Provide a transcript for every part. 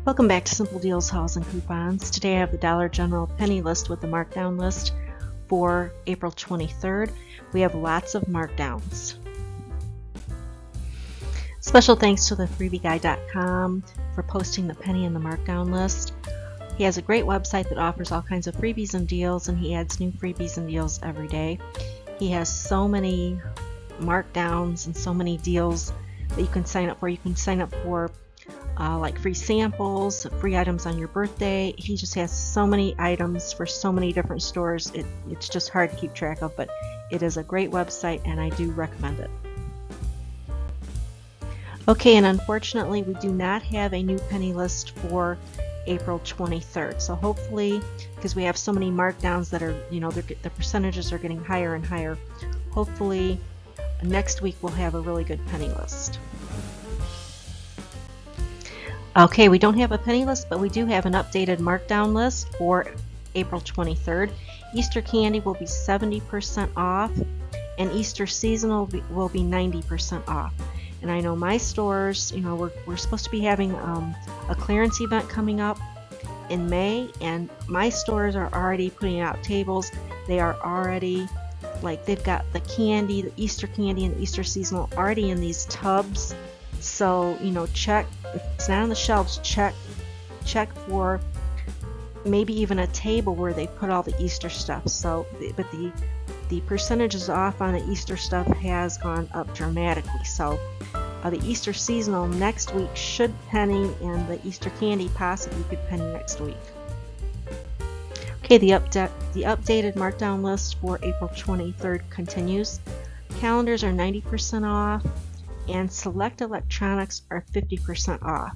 Welcome back to Simple Deals, Hauls, and Coupons. Today I have the Dollar General penny list with the markdown list for April 23rd. We have lots of markdowns. Special thanks to the freebieguy.com for posting the penny and the markdown list. He has a great website that offers all kinds of freebies and deals, and he adds new freebies and deals every day. He has so many markdowns and so many deals that you can sign up for. You can sign up for like free samples, free items on your birthday. He just has so many items for so many different stores. It's just hard to keep track of, but it is a great website and I do recommend it. Okay, and unfortunately we do not have a new penny list for April 23rd. So hopefully, because we have so many markdowns that are, the percentages are getting higher and higher, hopefully next week we'll have a really good penny list. Okay, we don't have a penny list, but we do have an updated markdown list for April 23rd. Easter candy will be 70% off, and Easter seasonal will be 90% off. And I know my stores, we're supposed to be having a clearance event coming up in May, and my stores are already putting out tables. They are already, they've got the candy, the Easter candy and the Easter seasonal already in these tubs. So, check, if it's not on the shelves, check for maybe even a table where they put all the Easter stuff. So, but the percentages off on the Easter stuff has gone up dramatically. So, the Easter seasonal next week should penny, and the Easter candy possibly could penny next week. Okay, the updated markdown list for April 23rd continues. Calendars are 90% off, and select electronics are 50% off.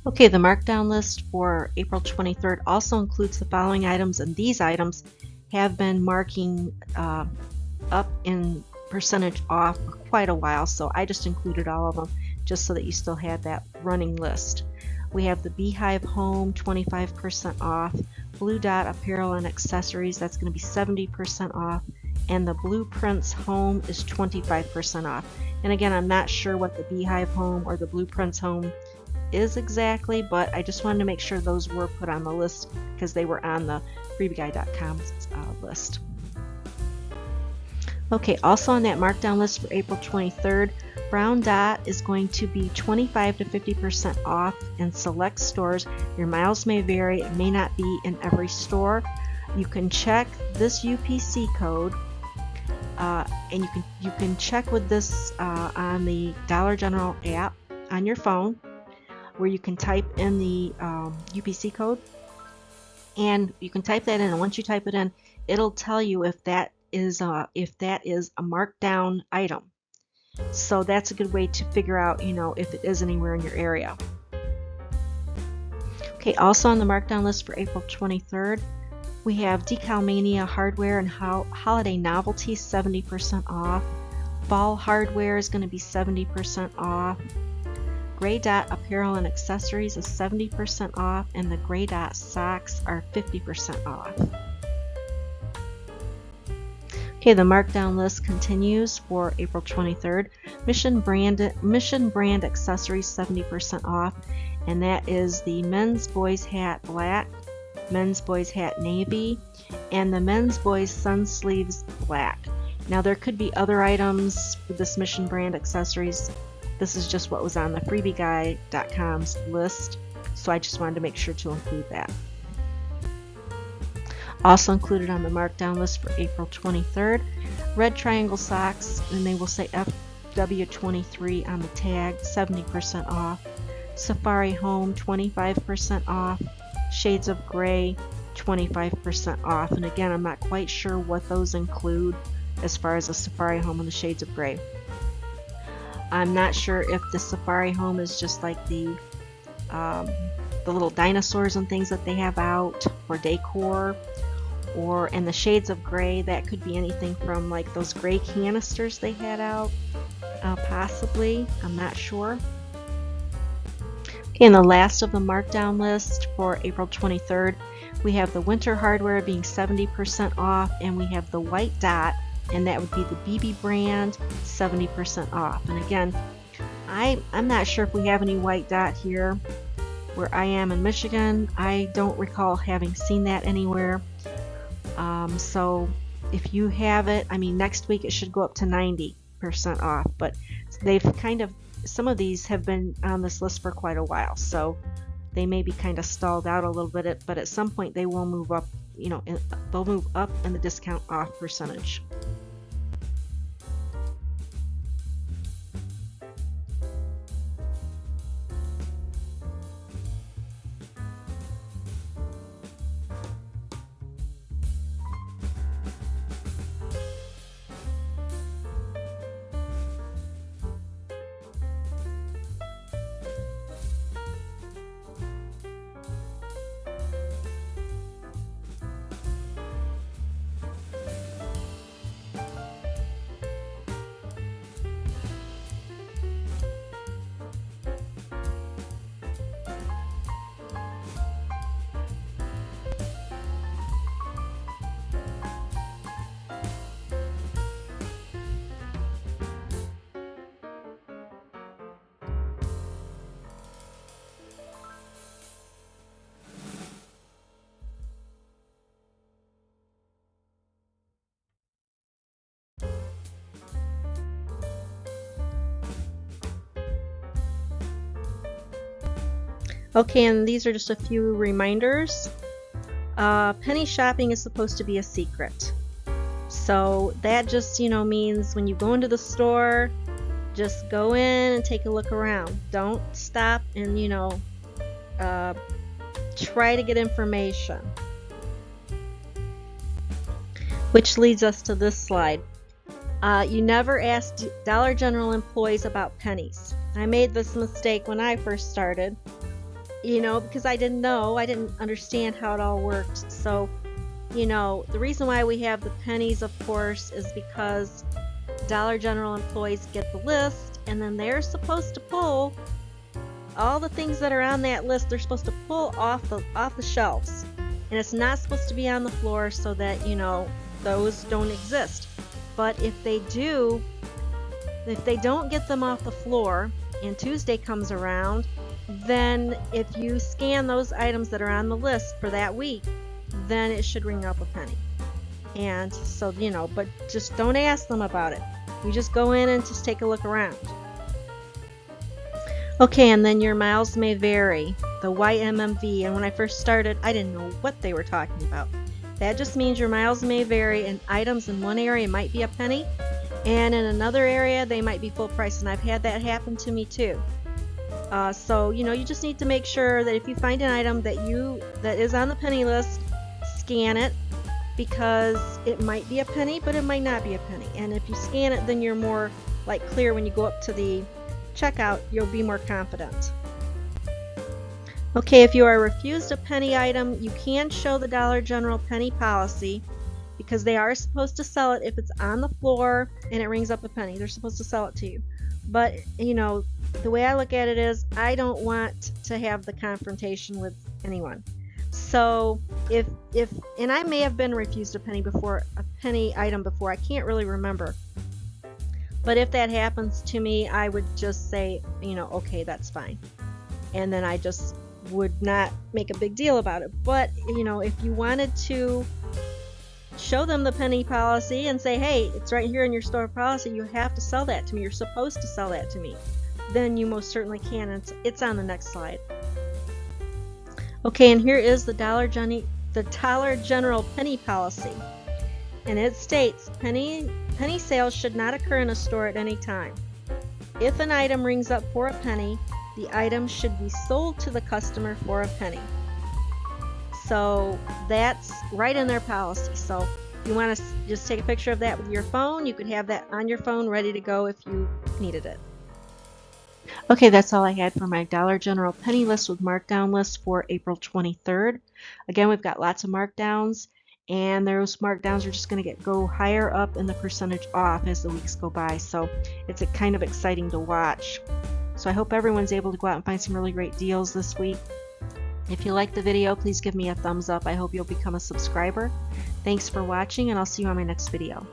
Okay, the markdown list for April 23rd also includes the following items, and these items have been marking up in percentage off for quite a while, so I just included all of them just so that you still had that running list. We have the Beehive Home 25% off, Blue Dot Apparel and Accessories, that's going to be 70% off, and the Blueprints Home is 25% off. And again, I'm not sure what the Beehive Home or the Blueprints Home is exactly, but I just wanted to make sure those were put on the list because they were on the freebieguy.com list. Okay, also on that markdown list for April 23rd, Brown Dot is going to be 25 to 50% off in select stores. Your miles may vary, it may not be in every store. You can check this UPC code, and you can check with this on the Dollar General app on your phone, where you can type in the UPC code, and you can type that in. And once you type it in, it'll tell you if that is a markdown item. So that's a good way to figure out, if it is anywhere in your area. Okay, also on the markdown list for April 23rd, we have Decalmania Hardware and Holiday Novelty 70% off. Fall Hardware is going to be 70% off. Gray Dot Apparel and Accessories is 70% off, and the Gray Dot Socks are 50% off. Okay, the markdown list continues for April 23rd. Mission Brand Accessories 70% off, and that is the Men's Boys Hat Black, Men's Boys Hat Navy, and the Men's Boys Sun Sleeves Black. Now there could be other items for this Mission Brand Accessories. This is just what was on the freebieguy.com's list, so I just wanted to make sure to include that. Also included on the markdown list for April 23rd, Red Triangle Socks, and they will say FW23 on the tag, 70% off. Safari Home 25% off. Shades of Gray 25% off. And again, I'm not quite sure what those include as far as the Safari Home and the Shades of Gray. I'm not sure if the Safari Home is just like the little dinosaurs and things that they have out for decor, or in the Shades of Gray, that could be anything from like those gray canisters they had out, possibly. I'm not sure. Okay, and the last of the markdown list for April 23rd, we have the Winter Hardware being 70% off, and we have the White Dot, and that would be the BB brand, 70% off. And again, I'm not sure if we have any white dot here where I am in Michigan. I don't recall having seen that anywhere. So if you have it, I mean, next week it should go up to 90% off, but they've kind of, some of these have been on this list for quite a while, so they may be kind of stalled out a little bit, but at some point they will move up, you know, they'll move up in the discount off percentage. Okay, and these are just a few reminders. Penny shopping is supposed to be a secret. So that just, you know, means when you go into the store, just go in and take a look around. Don't stop and, you know, try to get information. Which leads us to this slide. You never ask Dollar General employees about pennies. I made this mistake when I first started, you know, because I didn't know, I didn't understand how it all worked. So, you know, the reason why we have the pennies, of course, is because Dollar General employees get the list, and then they're supposed to pull all the things that are on that list. They're supposed to pull off the shelves, and it's not supposed to be on the floor, so that, you know, those don't exist. But if they do, if they don't get them off the floor and Tuesday comes around, then if you scan those items that are on the list for that week, then it should ring up a penny. And so, you know, but just don't ask them about it. You just go in and just take a look around. Okay, and then your miles may vary, the YMMV, and when I first started, I didn't know what they were talking about. That just means your miles may vary, and items in one area might be a penny, and in another area they might be full price, and I've had that happen to me too. So, you know, you just need to make sure that if you find an item that is on the penny list, scan it, because it might be a penny, but it might not be a penny. And if you scan it, then you're more like clear when you go up to the checkout, you'll be more confident. Okay, if you are refused a penny item, you can show the Dollar General penny policy, because they are supposed to sell it if it's on the floor and it rings up a penny. They're supposed to sell it to you. But, you know, the way I look at it is I don't want to have the confrontation with anyone. So and I may have been refused a penny item before, I can't really remember. But if that happens to me, I would just say, you know, okay, that's fine. And then I just would not make a big deal about it. But, you know, if you wanted to show them the penny policy and say, hey, it's right here in your store policy, you have to sell that to me, you're supposed to sell that to me, then you most certainly can, and it's on the next slide. Okay, and here is the Dollar General penny policy, and it states penny sales should not occur in a store at any time. If an item rings up for a penny, the item should be sold to the customer for a penny. So that's right in their policy. So if you want to just take a picture of that with your phone, you could have that on your phone ready to go if you needed it. Okay, that's all I had for my Dollar General penny list with markdown list for April 23rd. Again, we've got lots of markdowns, and those markdowns are just going to go higher up in the percentage off as the weeks go by. So it's kind of exciting to watch. So I hope everyone's able to go out and find some really great deals this week. If you liked the video, please give me a thumbs up. I hope you'll become a subscriber. Thanks for watching, and I'll see you on my next video.